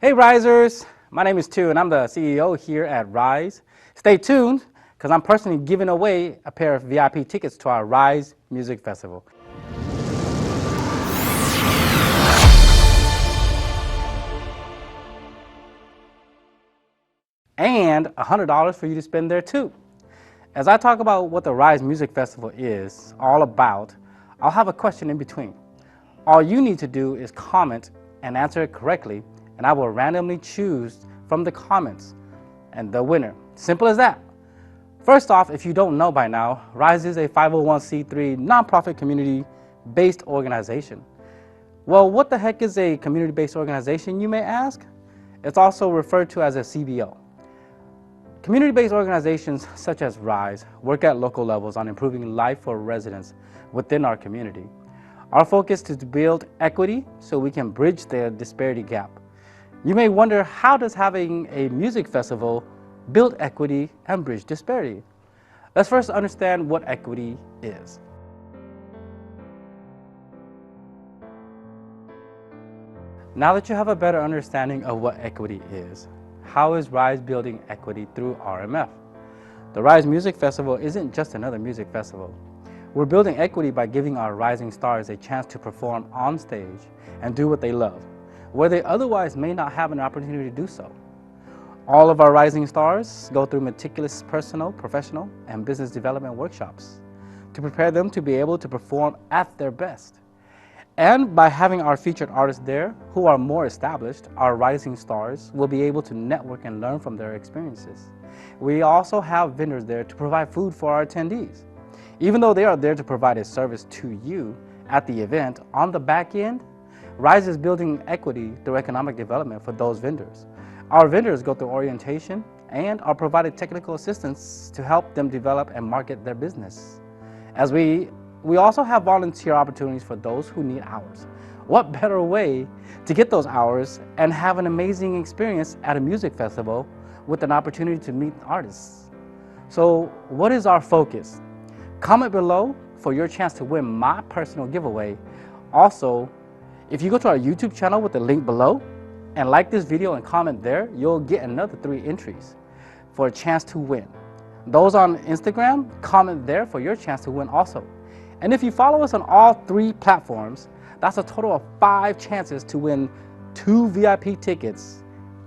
Hey Risers, my name is Tu and I'm the CEO here at Rise. Stay tuned because I'm personally giving away a pair of VIP tickets to our Rise Music Festival. And $100 for you to spend there too. As I talk about what the Rise Music Festival is all about, I'll have a question in between. All you need to do is comment and answer it correctly, and I will randomly choose from the comments and the winner. Simple as that. First off, if you don't know by now, Rise is a 501c3 nonprofit community-based organization. Well, what the heck is a community-based organization, you may ask? It's also referred to as a CBO. Community-based organizations such as Rise work at local levels on improving life for residents within our community. Our focus is to build equity so we can bridge the disparity gap. You may wonder, how does having a music festival build equity and bridge disparity? Let's first understand what equity is. Now that you have a better understanding of what equity is, how is Rise building equity through RMF? The Rise Music Festival isn't just another music festival. We're building equity by giving our rising stars a chance to perform on stage and do what they love, where they otherwise may not have an opportunity to do so. All of our rising stars go through meticulous personal, professional, and business development workshops to prepare them to be able to perform at their best. And by having our featured artists there who are more established, our rising stars will be able to network and learn from their experiences. We also have vendors there to provide food for our attendees. Even though they are there to provide a service to you at the event, on the back end, Rise is building equity through economic development for those vendors. Our vendors go through orientation and are provided technical assistance to help them develop and market their business. As we also have volunteer opportunities for those who need hours. What better way to get those hours and have an amazing experience at a music festival with an opportunity to meet artists? So what is our focus? Comment below for your chance to win my personal giveaway. Also, if you go to our YouTube channel with the link below and like this video and comment there, you'll get another 3 entries for a chance to win. Those on Instagram, comment there for your chance to win also. And if you follow us on all 3 platforms, that's a total of 5 chances to win 2 VIP tickets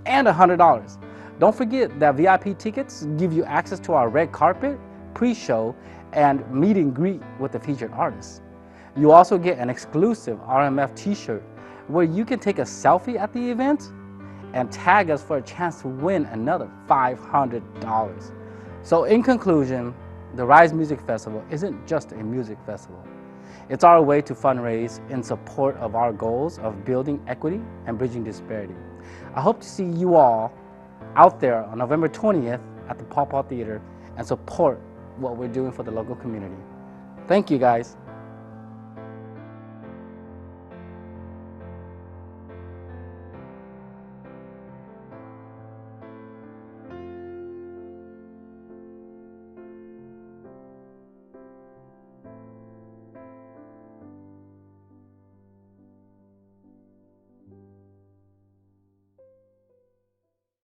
and $100. Don't forget that VIP tickets give you access to our red carpet, pre-show, and meet and greet with the featured artists. You also get an exclusive RMF t-shirt where you can take a selfie at the event and tag us for a chance to win another $500. So in conclusion, the Rise Music Festival isn't just a music festival. It's our way to fundraise in support of our goals of building equity and bridging disparity. I hope to see you all out there on November 20th at the Paw Paw Theater and support what we're doing for the local community. Thank you guys.